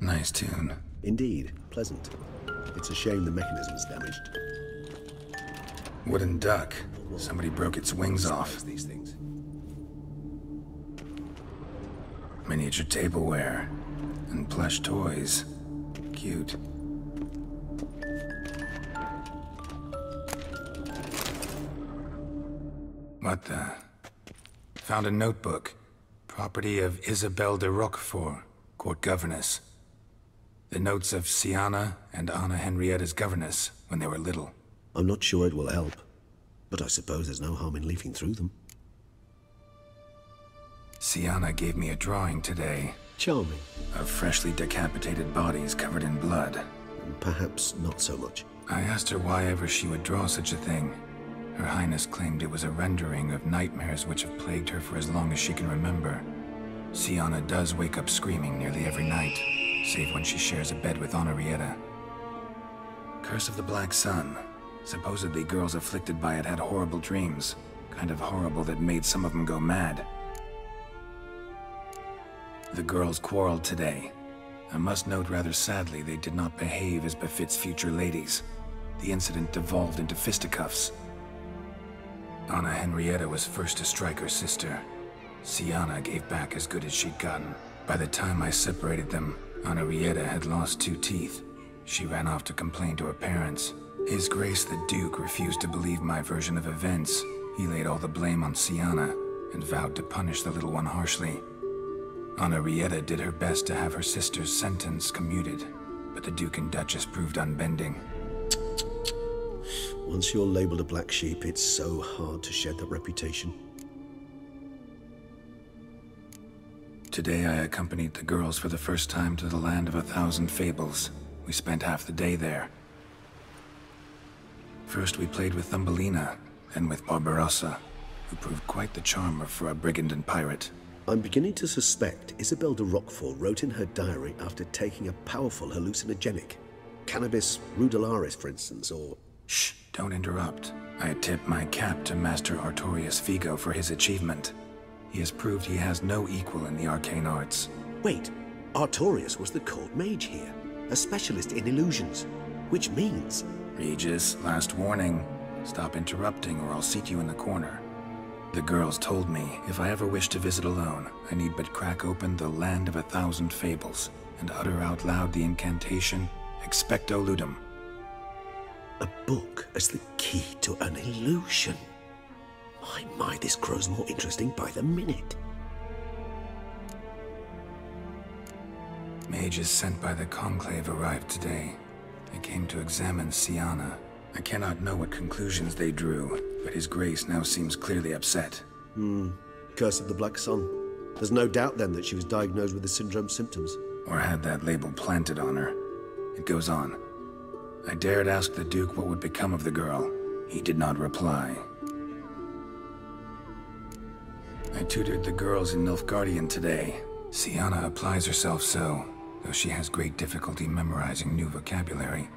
Nice tune. Indeed, pleasant. It's a shame the mechanism's damaged. Wooden duck. Somebody broke its wings off. These things. Miniature tableware. And plush toys. Cute. What the? Found a notebook. Property of Isabelle de Roquefort, court governess. The notes of Sienna and Anna Henrietta's governess when they were little. I'm not sure it will help, but I suppose there's no harm in leafing through them. Sienna gave me a drawing today. Charming. Of freshly decapitated bodies covered in blood. Perhaps not so much. I asked her why ever she would draw such a thing. Her Highness claimed it was a rendering of nightmares which have plagued her for as long as she can remember. Sienna does wake up screaming nearly every night, save when she shares a bed with Henrietta. Curse of the Black Sun. Supposedly girls afflicted by it had horrible dreams. Kind of horrible that made some of them go mad. The girls quarreled today. I must note rather sadly they did not behave as befits future ladies. The incident devolved into fisticuffs. Anna Henrietta was first to strike her sister. Sienna gave back as good as she'd gotten. By the time I separated them, Henrietta had lost 2 teeth. She ran off to complain to her parents. His Grace the Duke refused to believe my version of events. He laid all the blame on Sienna and vowed to punish the little one harshly. Henrietta did her best to have her sister's sentence commuted, but the Duke and Duchess proved unbending. Once you're labeled a black sheep, it's so hard to shed that reputation. Today I accompanied the girls for the first time to the land of 1,000 fables. We spent half the day there. First we played with Thumbelina, then with Barbarossa, who proved quite the charmer for a brigand and pirate. I'm beginning to suspect Isabelle de Roquefort wrote in her diary after taking a powerful hallucinogenic. Cannabis rudularis, for instance, or... Shh, don't interrupt. I tip my cap to Master Artorius Figo for his achievement. He has proved he has no equal in the arcane arts. Wait, Artorius was the court mage here, a specialist in illusions, which means... Regis, last warning. Stop interrupting or I'll seat you in the corner. The girls told me if I ever wish to visit alone, I need but crack open the land of 1,000 fables and utter out loud the incantation, Expecto Ludum. A book as the key to an illusion. My, this grows more interesting by the minute. Mages sent by the Conclave arrived today. They came to examine Sienna. I cannot know what conclusions they drew, but His Grace now seems clearly upset. Curse of the Black Sun. There's no doubt then that she was diagnosed with the syndrome symptoms. Or had that label planted on her. It goes on. I dared ask the Duke what would become of the girl. He did not reply. I tutored the girls in Nilfgaardian today. Sienna applies herself so, though she has great difficulty memorizing new vocabulary.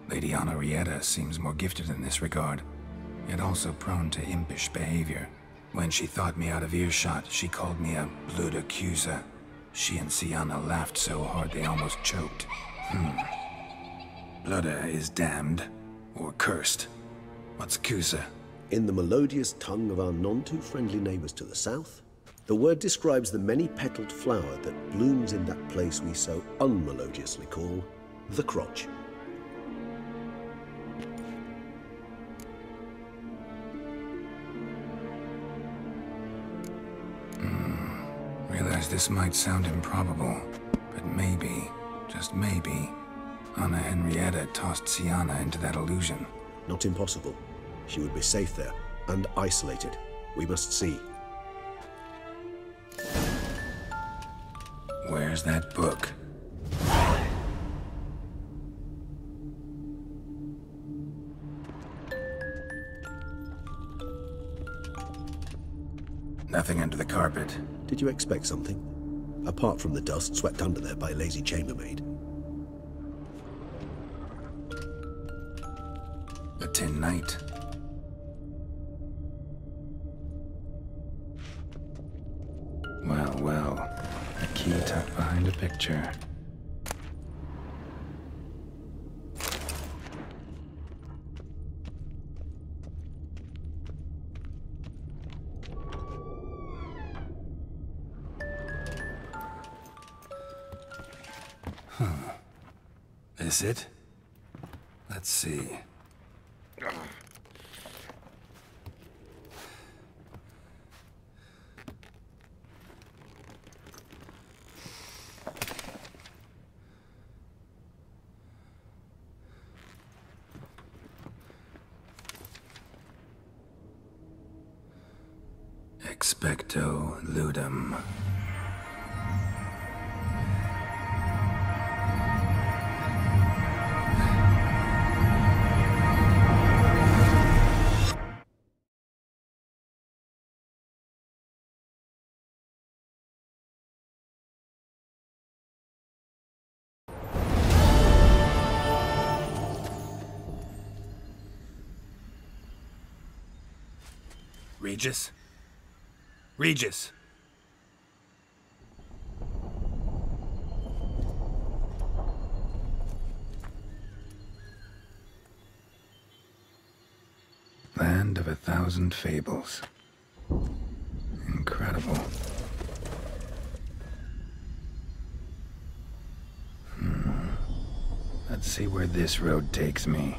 Lady Henrietta seems more gifted in this regard, yet also prone to impish behavior. When she thought me out of earshot, she called me a blood accuser. She and Sienna laughed so hard they almost choked. Blooda is damned, or cursed. What's accuser? In the melodious tongue of our none-too-friendly neighbors to the south, the word describes the many-petaled flower that blooms in that place we so unmelodiously call the crotch. Realize this might sound improbable, but maybe, just maybe, Anna Henrietta tossed Sienna into that illusion. Not impossible. She would be safe there, and isolated. We must see. Where's that book? Nothing under the carpet. Did you expect something? Apart from the dust swept under there by a lazy chambermaid. A tin knight. Well, a key tucked behind a picture. this it? Let's see. Expecto ludum. Regis? Regis! Land of 1,000 fables. Incredible. Let's see where this road takes me.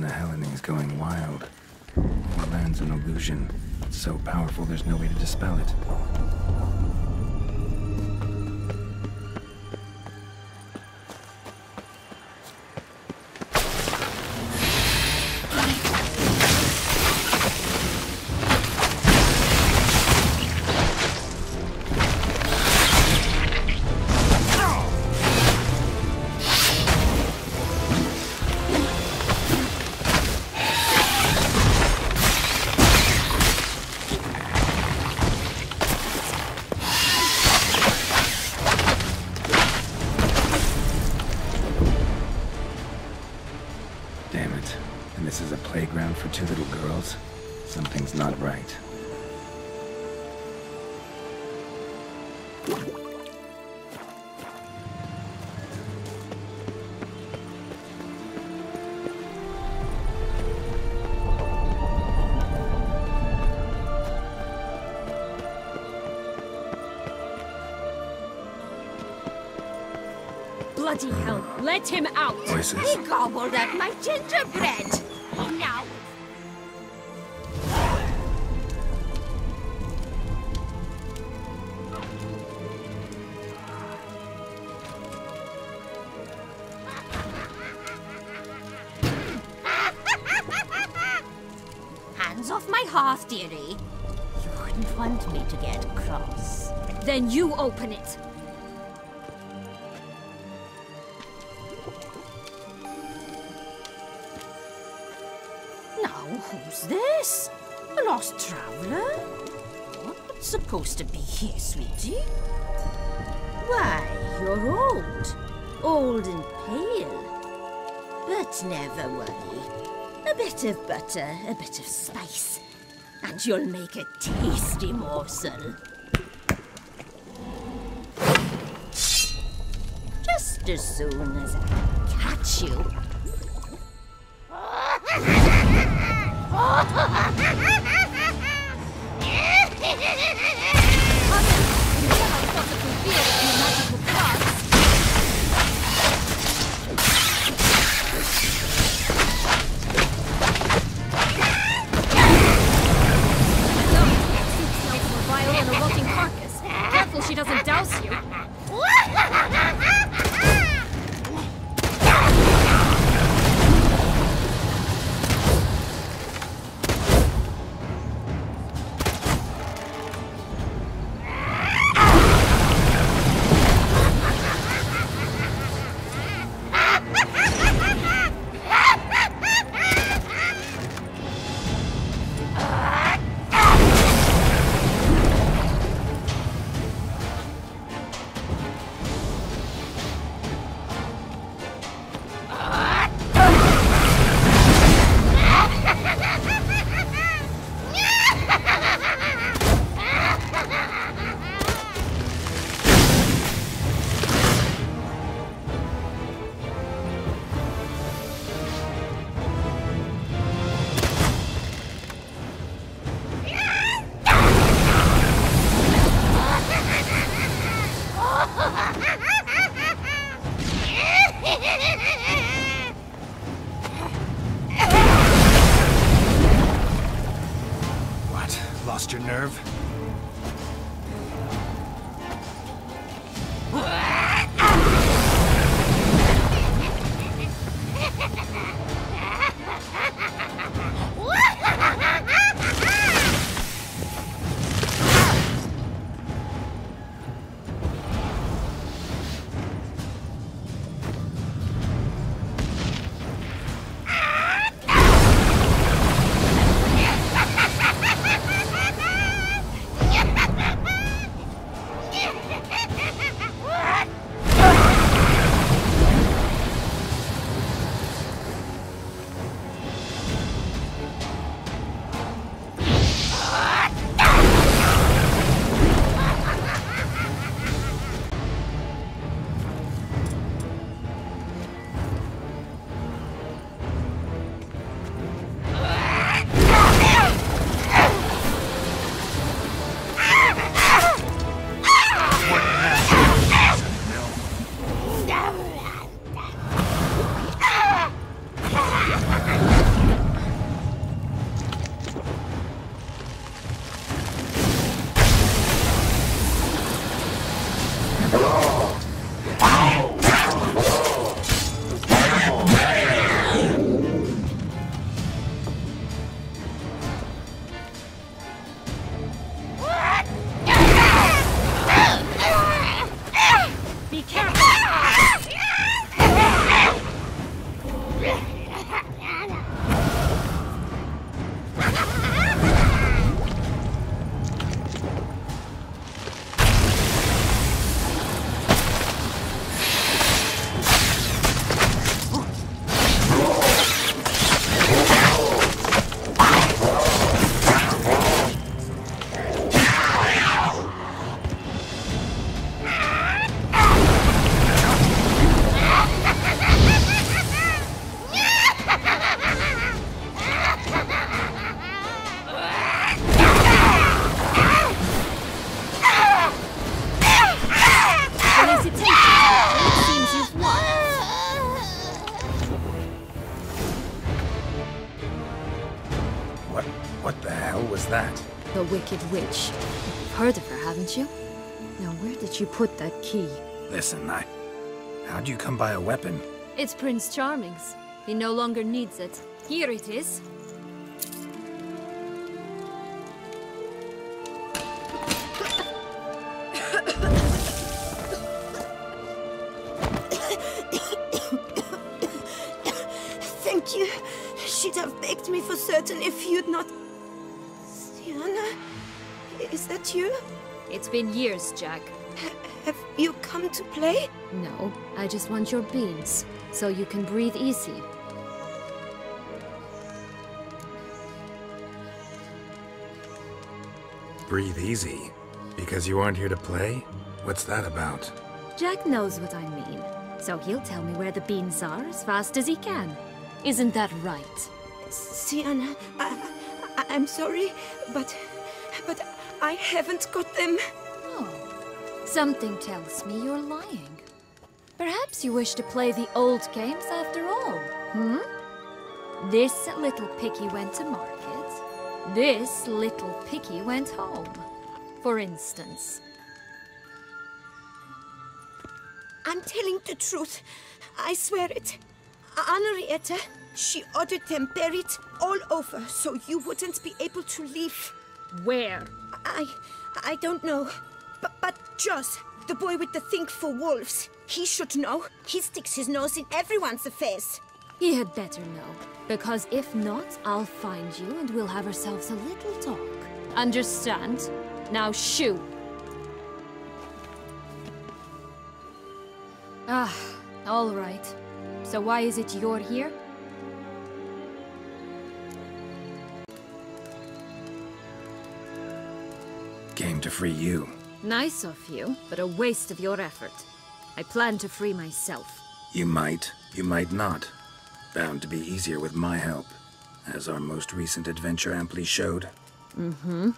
Helening's going wild. The land's an illusion. It's so powerful there's no way to dispel it. For two little girls, something's not right. Bloody hell, let him out! Voices. He gobbled up my gingerbread! Now... Hands off my hearth, dearie. You wouldn't want me to get cross. Then you open it. Now, who's this? A lost traveler? What's supposed to be here, sweetie? Why, you're old. Old and pale. But never worry. A bit of butter, a bit of spice, and you'll make a tasty morsel. Just as soon as I catch you. She doesn't douse you. lost your nerve? What the hell was that? The Wicked Witch. You've heard of her, haven't you? Now, where did you put that key? Listen, how'd you come by a weapon? It's Prince Charming's. He no longer needs it. Here it is. Thank you. She'd have begged me for certain if you'd not... Sienna? Is that you? It's been years, Jack. Have you come to play? No, I just want your beans, so you can breathe easy. Breathe easy? Because you aren't here to play? What's that about? Jack knows what I mean, so he'll tell me where the beans are as fast as he can. Isn't that right? Sienna, I'm sorry, but I haven't got them. Oh, something tells me you're lying. Perhaps you wish to play the old games after all, hmm? This little piggy went to market. This little piggy went home, for instance. I'm telling the truth. I swear it. Henrietta, she ordered them buried all over so you wouldn't be able to leave. Where? I don't know. But Joss, the boy with the thing for wolves, he should know. He sticks his nose in everyone's affairs. He had better know, because if not, I'll find you and we'll have ourselves a little talk. Understand? Now shoo! Ah, all right. So why is it you're here? Came to free you. Nice of you, but a waste of your effort. I plan to free myself. You might not. Bound to be easier with my help, as our most recent adventure amply showed. Mm-hmm.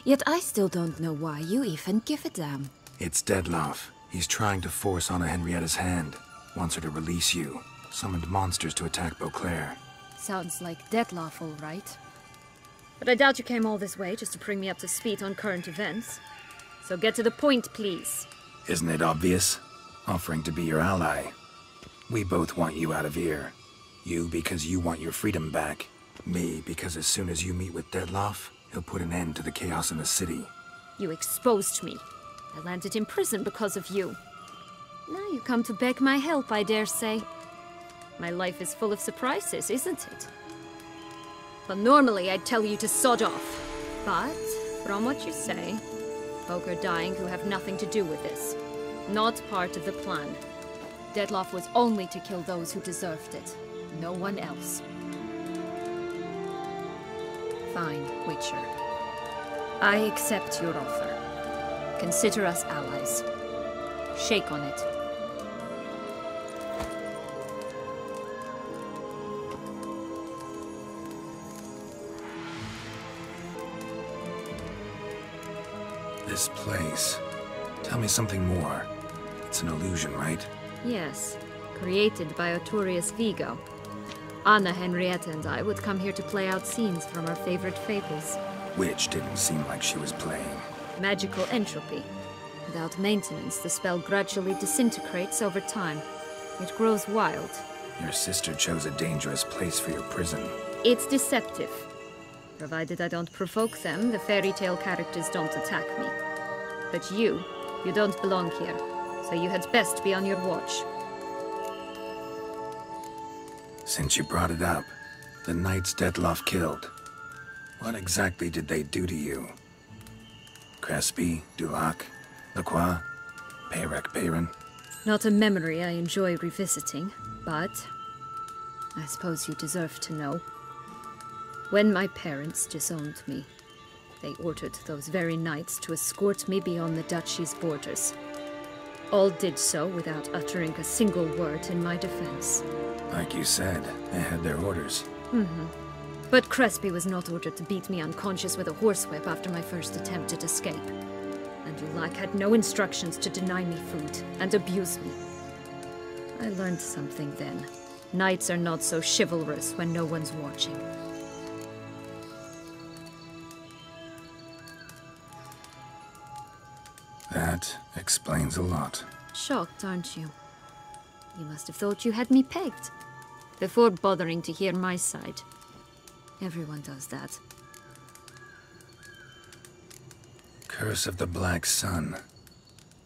Yet I still don't know why you even give a damn. It's Deadloff. He's trying to force Anna Henrietta's hand. Wants her to release you. Summoned monsters to attack Beauclair. Sounds like Deadloff, all right. But I doubt you came all this way just to bring me up to speed on current events. So get to the point, please. Isn't it obvious? Offering to be your ally. We both want you out of here. You because you want your freedom back. Me because as soon as you meet with Dettlaff, he'll put an end to the chaos in the city. You exposed me. I landed in prison because of you. Now you come to beg my help, I dare say. My life is full of surprises, isn't it? But normally I'd tell you to sod off. But, from what you say, folk are dying who have nothing to do with this. Not part of the plan. Dettlaff was only to kill those who deserved it. No one else. Fine, Witcher. I accept your offer. Consider us allies. Shake on it. This place. Tell me something more. It's an illusion, right? Yes. Created by Arturius Vigo. Anna, Henrietta, and I would come here to play out scenes from our favorite fables. Which didn't seem like she was playing. Magical entropy. Without maintenance, the spell gradually disintegrates over time. It grows wild. Your sister chose a dangerous place for your prison. It's deceptive. Provided I don't provoke them, the fairy tale characters don't attack me. But you don't belong here, so you had best be on your watch. Since you brought it up, the knights Dettlaff killed. What exactly did they do to you? Crespi, Dulac, Lacroix, Peyrac Peyran? Not a memory I enjoy revisiting, but I suppose you deserve to know. When my parents disowned me, they ordered those very knights to escort me beyond the duchy's borders. All did so without uttering a single word in my defense. Like you said, they had their orders. But Crespi was not ordered to beat me unconscious with a horsewhip after my first attempt at escape. And Dulac had no instructions to deny me food and abuse me. I learned something then. Knights are not so chivalrous when no one's watching. That explains a lot. Shocked, aren't you? You must have thought you had me pegged, before bothering to hear my side. Everyone does that. Curse of the Black Sun.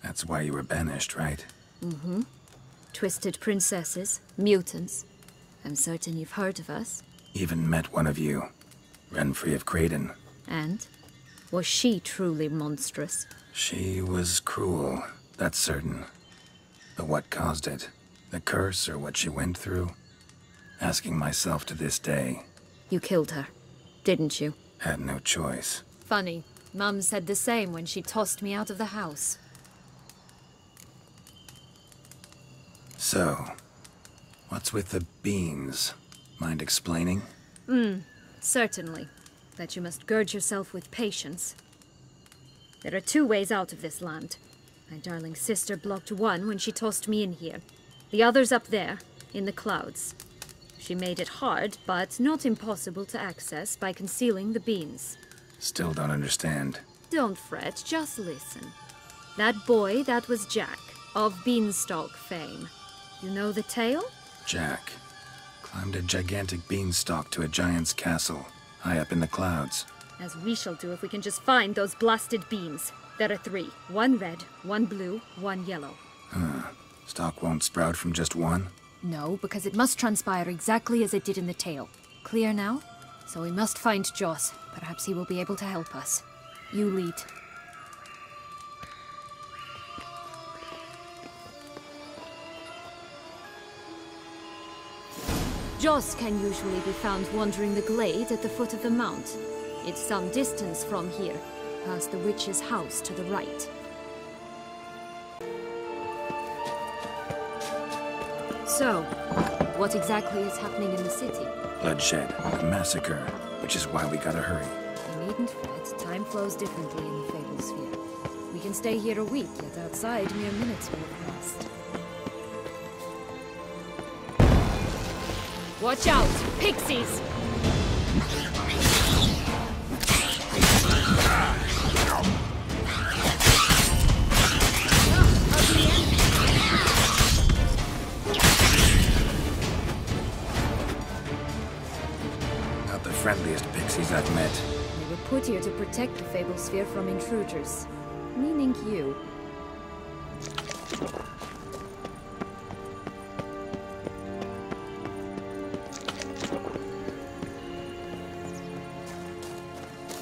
That's why you were banished, right? Twisted princesses, mutants. I'm certain you've heard of us. Even met one of you. Renfrey of Craden. And? Was she truly monstrous? She was cruel, that's certain. But what caused it? The curse or what she went through? Asking myself to this day. You killed her, didn't you? Had no choice. Funny. Mum said the same when she tossed me out of the house. So, what's with the beans? Mind explaining? Certainly. But you must gird yourself with patience. There are two ways out of this land. My darling sister blocked one when she tossed me in here. The other's up there, in the clouds. She made it hard, but not impossible to access by concealing the beans. Still don't understand. Don't fret, just listen. That boy, that was Jack, of Beanstalk fame. You know the tale? Jack climbed a gigantic beanstalk to a giant's castle, high up in the clouds. As we shall do if we can just find those blasted beans. There are 3. 1 red, 1 blue, 1 yellow. Stalk won't sprout from just one? No, because it must transpire exactly as it did in the tale. Clear now? So we must find Joss. Perhaps he will be able to help us. You lead. Joss can usually be found wandering the glade at the foot of the mount. It's some distance from here, past the witch's house to the right. So, what exactly is happening in the city? Bloodshed, a massacre, which is why we gotta hurry. You needn't fret. Time flows differently in the Fable Sphere. We can stay here a week, yet outside mere minutes will have passed. Watch out! Pixies! the friendliest pixies I've met. They were put here to protect the Fable Sphere from intruders. Meaning you.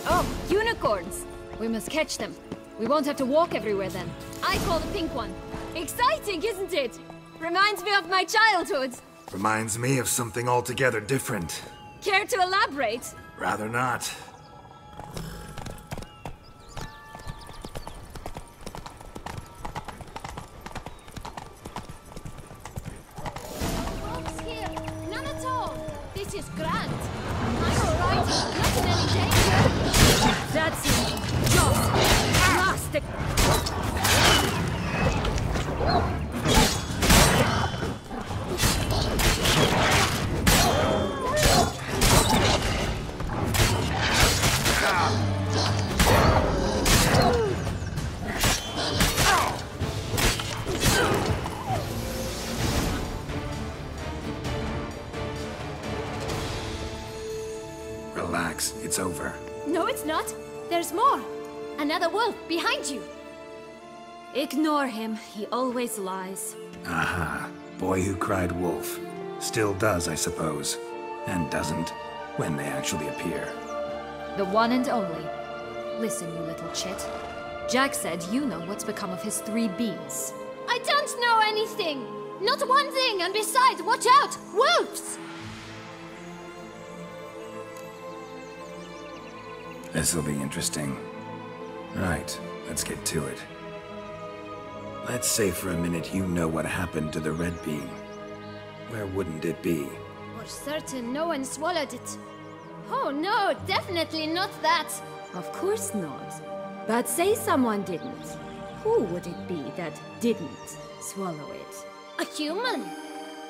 Oh, unicorns! We must catch them. We won't have to walk everywhere then. I call the pink one. Exciting, isn't it? Reminds me of my childhood. Reminds me of something altogether different. Care to elaborate? Rather not. Folks here, none at all. This is grand. I'm alright, not in any danger. That's it. Just blast it. Relax, it's over. No, it's not. There's more. Another wolf behind you. Ignore him. He always lies. Aha. Boy who cried wolf. Still does, I suppose. And doesn't, when they actually appear. The one and only. Listen, you little chit. Jack said you know what's become of his 3 beans. I don't know anything! Not one thing, and besides, watch out! Wolves! This'll be interesting. Right, let's get to it. Let's say for a minute you know what happened to the red bean. Where wouldn't it be? For certain, no one swallowed it. Oh no, definitely not that. Of course not. But say someone didn't. Who would it be that didn't swallow it? A human.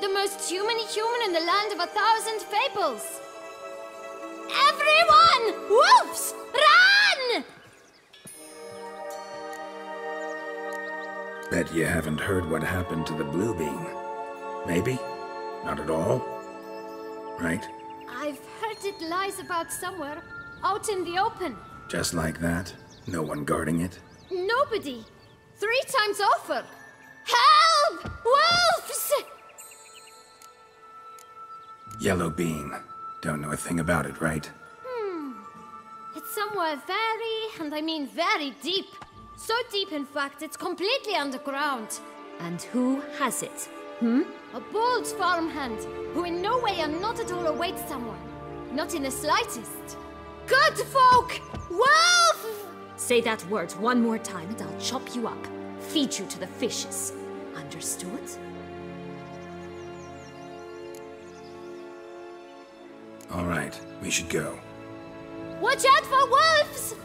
The most human-y human in the land of 1,000 fables. Everyone! Wolves! Run! Bet you haven't heard what happened to the blue bean. Maybe? Not at all? Right? I've heard it lies about somewhere, out in the open. Just like that? No one guarding it? Nobody. 3 times over. Help! Wolves! Yellow bean. Don't know a thing about it, right? It's somewhere very, and I mean very deep. So deep, in fact, it's completely underground. And who has it? A bold farmhand, who in no way and not at all awaits someone. Not in the slightest. Good folk! Wolf! Say that word one more time and I'll chop you up. Feed you to the fishes. Understood? All right, we should go. Watch out for wolves!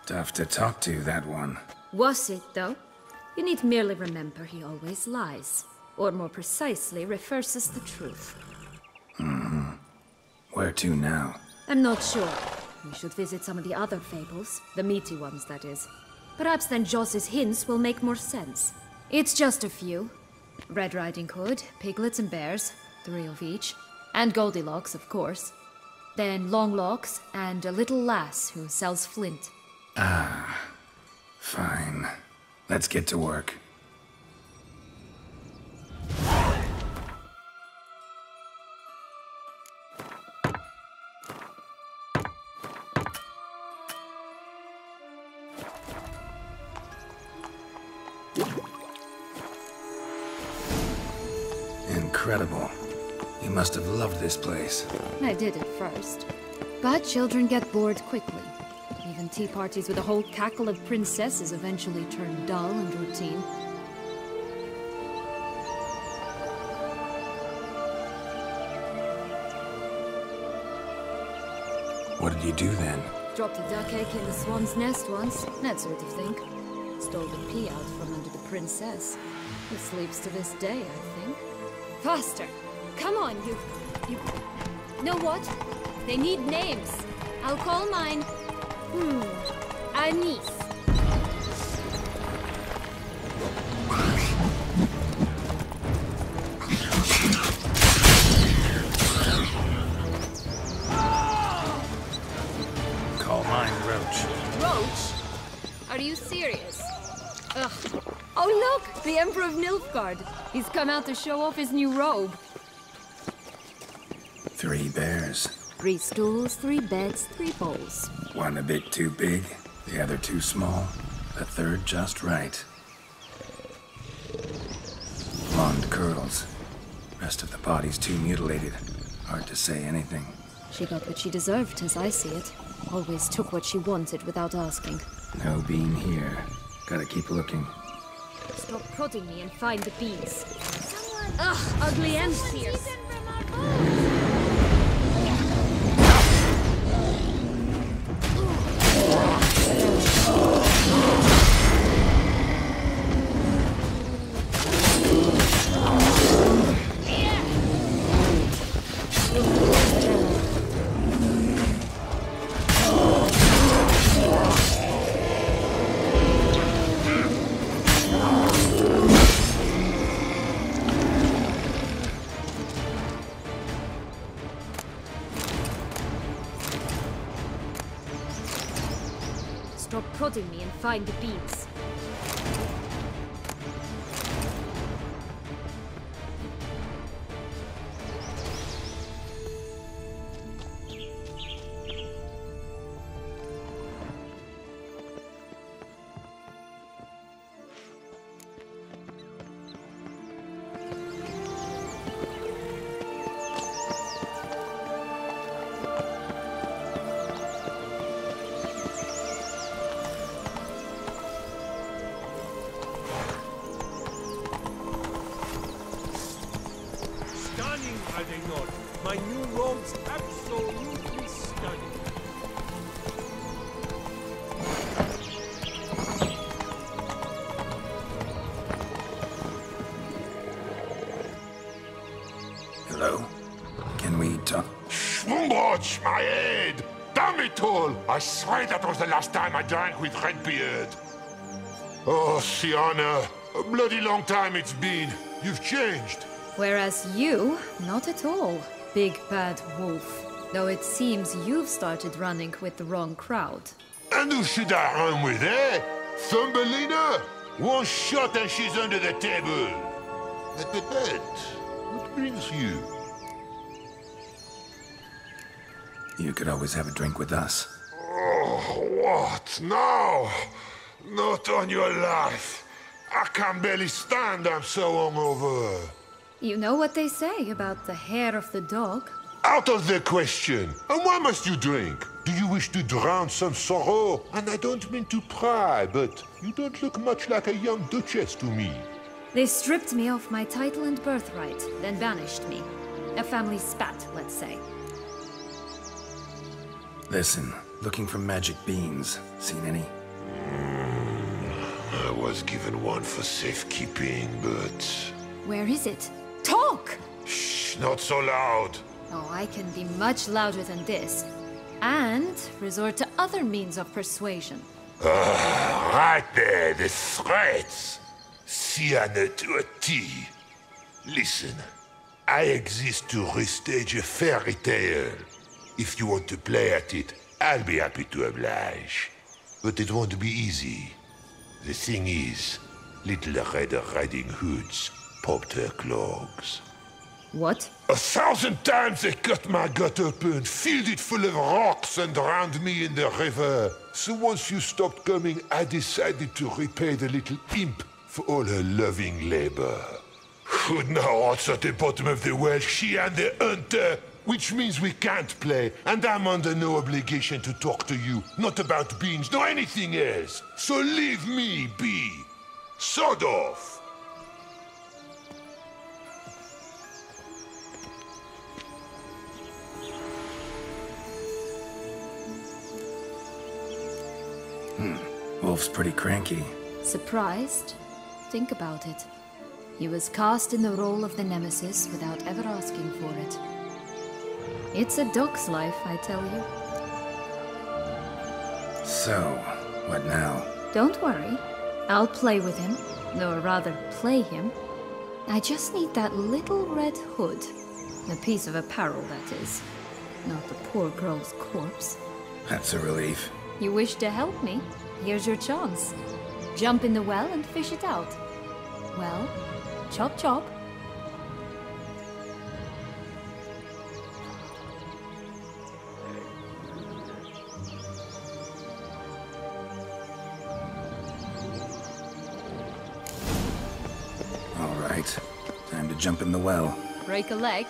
Tough to talk to, that one. Was it, though? You need merely remember he always lies. Or more precisely, reverses the truth. Where to now? I'm not sure. We should visit some of the other fables. The meaty ones, that is. Perhaps then Joss's hints will make more sense. It's just a few. Red Riding Hood, piglets and bears, 3 of each. And Goldilocks, of course. Then Longlocks, and a little lass who sells flint. Fine. Let's get to work. Incredible. You must have loved this place. I did at first. But children get bored quickly. Even tea parties with a whole cackle of princesses eventually turn dull and routine. What did you do then? Dropped a duck egg in the swan's nest once, that sort of thing. Stole the pea out from under the princess. Who sleeps to this day, I think. Faster! Come on, you... Know what? They need names. I'll call mine... Anise. Look! The Emperor of Nilfgaard. He's come out to show off his new robe. 3 bears. 3 stools, 3 beds, 3 bowls. One a bit too big, the other too small, the third just right. Blonde curls. Rest of the body's too mutilated. Hard to say anything. She got what she deserved, as I see it. Always took what she wanted without asking. No bean here. Gotta keep looking. Stop prodding me and find the beans. Ugh, ugly and fierce. Stop prodding me and find the beans. Are they not? My new robe's absolutely stunning. Hello? Can we talk? Schwumbotch, my head! Damn it all! I swear that was the last time I drank with Redbeard. Oh, Sienna, a bloody long time it's been. You've changed. Whereas you, not at all, big bad wolf. Though it seems you've started running with the wrong crowd. And who should I run with, eh? Thumbelina? One shot and she's under the table. But, what brings you? You could always have a drink with us. Oh, what? No! Not on your life. I can barely stand, I'm so hungover. You know what they say about the hair of the dog? Out of the question. And why must you drink? Do you wish to drown some sorrow? And I don't mean to pry, but you don't look much like a young duchess to me. They stripped me of my title and birthright, then banished me. A family spat, let's say. Listen, looking for magic beans. Seen any? I was given one for safekeeping, but... Where is it? Talk! Shh, not so loud. Oh, I can be much louder than this. And resort to other means of persuasion. Right there, the threats. Sienna to a T. Listen, I exist to restage a fairy tale. If you want to play at it, I'll be happy to oblige. But it won't be easy. The thing is, little Red Riding Hoods popped her clogs. What? 1,000 times they cut my gut open, filled it full of rocks and drowned me in the river. So once you stopped coming, I decided to repay the little imp for all her loving labor. Who now what's at the bottom of the well, she and the hunter, which means we can't play, and I'm under no obligation to talk to you, not about beans, nor anything else. So leave me be. Sod off. Wolf's pretty cranky. Surprised? Think about it. He was cast in the role of the Nemesis without ever asking for it. It's a dog's life, I tell you. So, what now? Don't worry. I'll play with him. Or rather, play him. I just need that little red hood. A piece of apparel, that is. Not the poor girl's corpse. That's a relief. You wish to help me? Here's your chance. Jump in the well and fish it out. Well, chop chop. All right, time to jump in the well. Break a leg.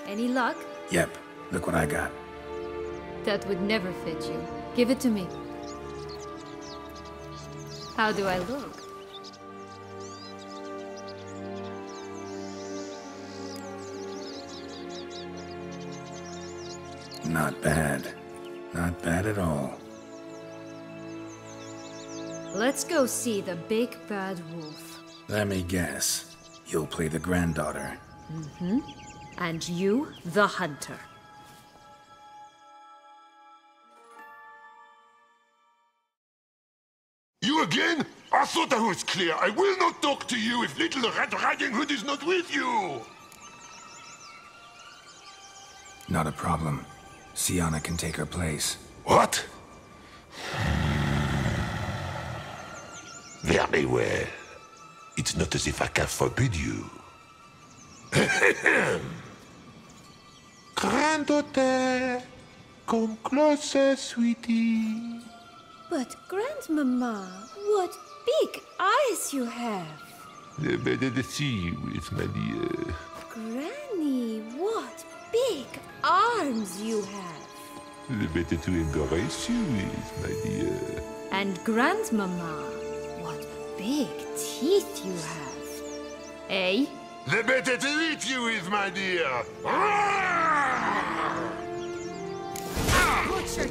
Any luck? Yep, look what I got. That would never fit you. Give it to me. How do I look? Not bad. Not bad at all. Let's go see the big bad wolf. Let me guess. You'll play the granddaughter. Mm-hmm. And you, the hunter. You again? I thought I was clear. I will not talk to you if little Red Riding Hood is not with you! Not a problem. Sienna can take her place. What? Very well. It's not as if I can forbid you. Granddaughter, come closer, sweetie. But Grandmama, what big eyes you have! The better to see you with, my dear. Granny, what big arms you have! The better to embrace you with, my dear. And Grandmama, what big teeth you have. Eh? The better to eat you with, my dear. Butcher!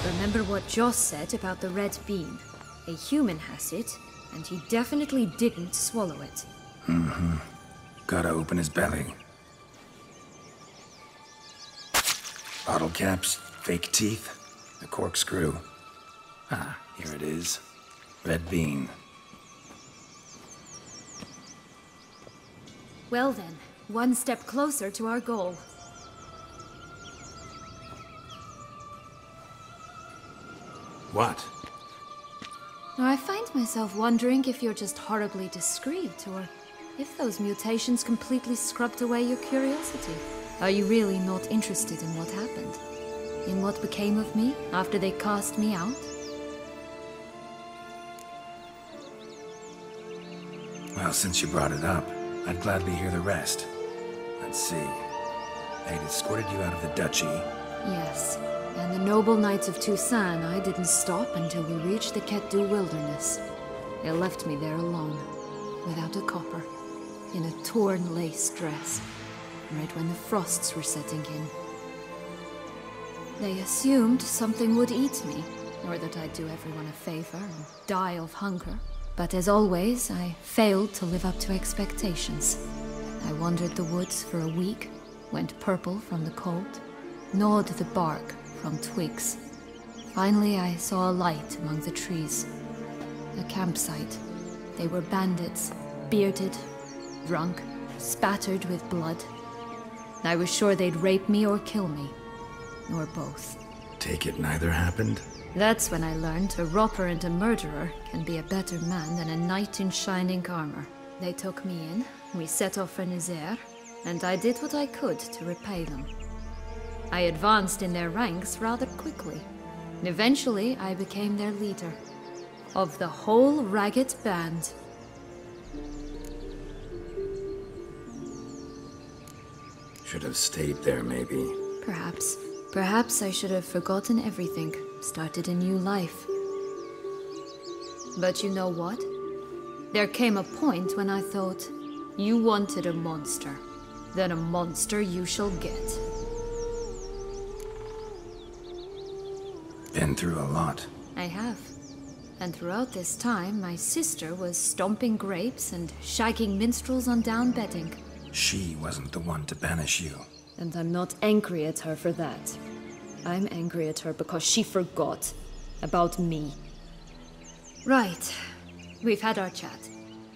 Remember what Joss said about the red bean. A human has it, and he definitely didn't swallow it. Mm-hmm. Gotta open his belly. Bottle caps, fake teeth, the corkscrew. Ah, here it is. Red bean. Well then, one step closer to our goal. What? I find myself wondering if you're just horribly discreet, or if those mutations completely scrubbed away your curiosity. Are you really not interested in what happened? In what became of me after they cast me out? Well, since you brought it up, I'd gladly hear the rest. Let's see. They'd escorted you out of the duchy. Yes, and the noble knights of Toussaint, I didn't stop until we reached the Ketdu wilderness. They left me there alone, without a copper, in a torn lace dress, right when the frosts were setting in. They assumed something would eat me, or that I'd do everyone a favor and die of hunger. But as always, I failed to live up to expectations. I wandered the woods for a week, went purple from the cold, gnawed the bark from twigs. Finally, I saw a light among the trees. A campsite. They were bandits, bearded, drunk, spattered with blood. I was sure they'd rape me or kill me, or both. Take it neither happened? That's when I learned a robber and a murderer can be a better man than a knight in shining armor. They took me in, we set off for Nizer, and I did what I could to repay them. I advanced in their ranks rather quickly. And eventually, I became their leader. Of the whole ragged band. Should have stayed there, maybe. Perhaps. Perhaps I should have forgotten everything, started a new life. But you know what? There came a point when I thought, you wanted a monster. Then a monster you shall get. Been through a lot. I have. And throughout this time, my sister was stomping grapes and shagging minstrels on down bedding. She wasn't the one to banish you. And I'm not angry at her for that. I'm angry at her because she forgot about me. Right. We've had our chat.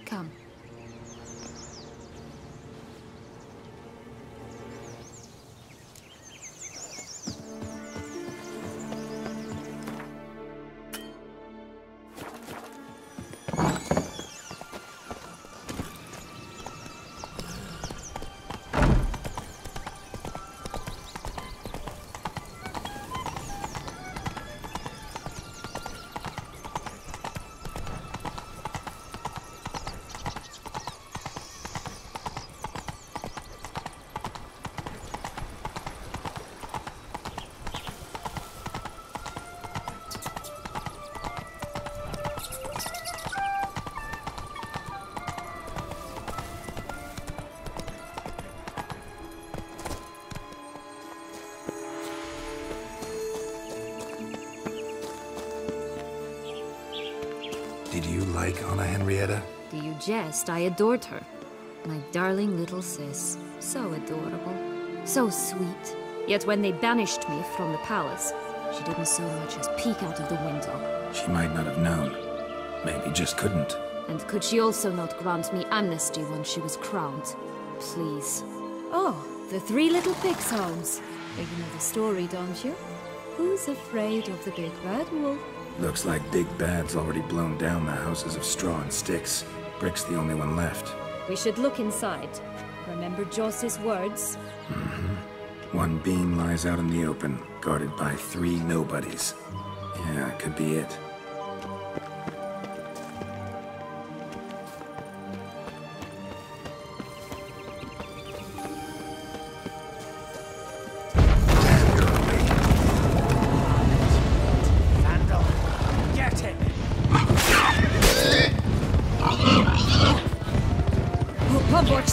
Come. Did you like Anna Henrietta? Do you jest? I adored her. My darling little sis. So adorable. So sweet. Yet when they banished me from the palace, she didn't so much as peek out of the window. She might not have known. Maybe just couldn't. And could she also not grant me amnesty when she was crowned? Please. Oh, the three little pig's homes. You know the story, don't you? Who's afraid of the big bad wolf? Looks like Big Bad's already blown down the houses of straw and sticks. Brick's the only one left. We should look inside. Remember Joss's words? One beam lies out in the open, guarded by 3 nobodies. Yeah, could be it.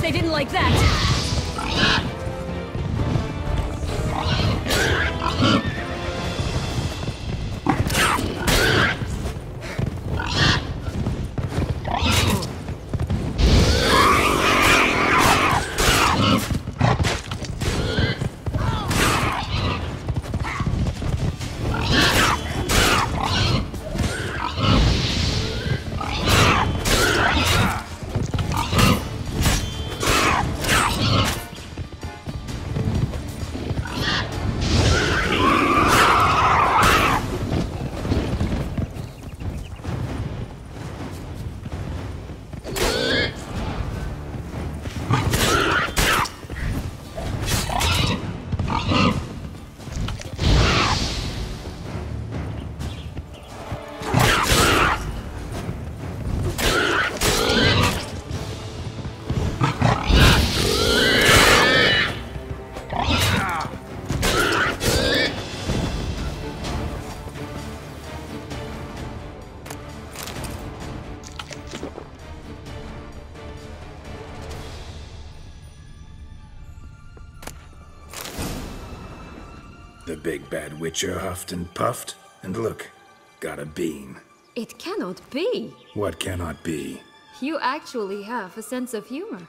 They didn't like that! The big bad witcher huffed and puffed, and look, got a bean. It cannot be. What cannot be? You actually have a sense of humor.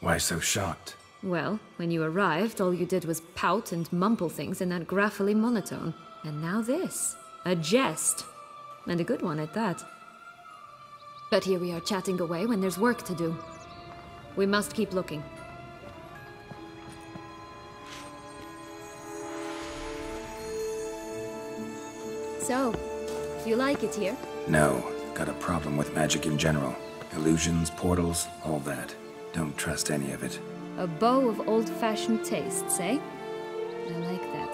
Why so shocked? Well, when you arrived, all you did was pout and mumble things in that graphically monotone. And now this. A jest. And a good one at that. But here we are chatting away when there's work to do. We must keep looking. So, do you like it here? No, got a problem with magic in general. Illusions, portals, all that. Don't trust any of it. A bow of old-fashioned tastes, eh? I like that.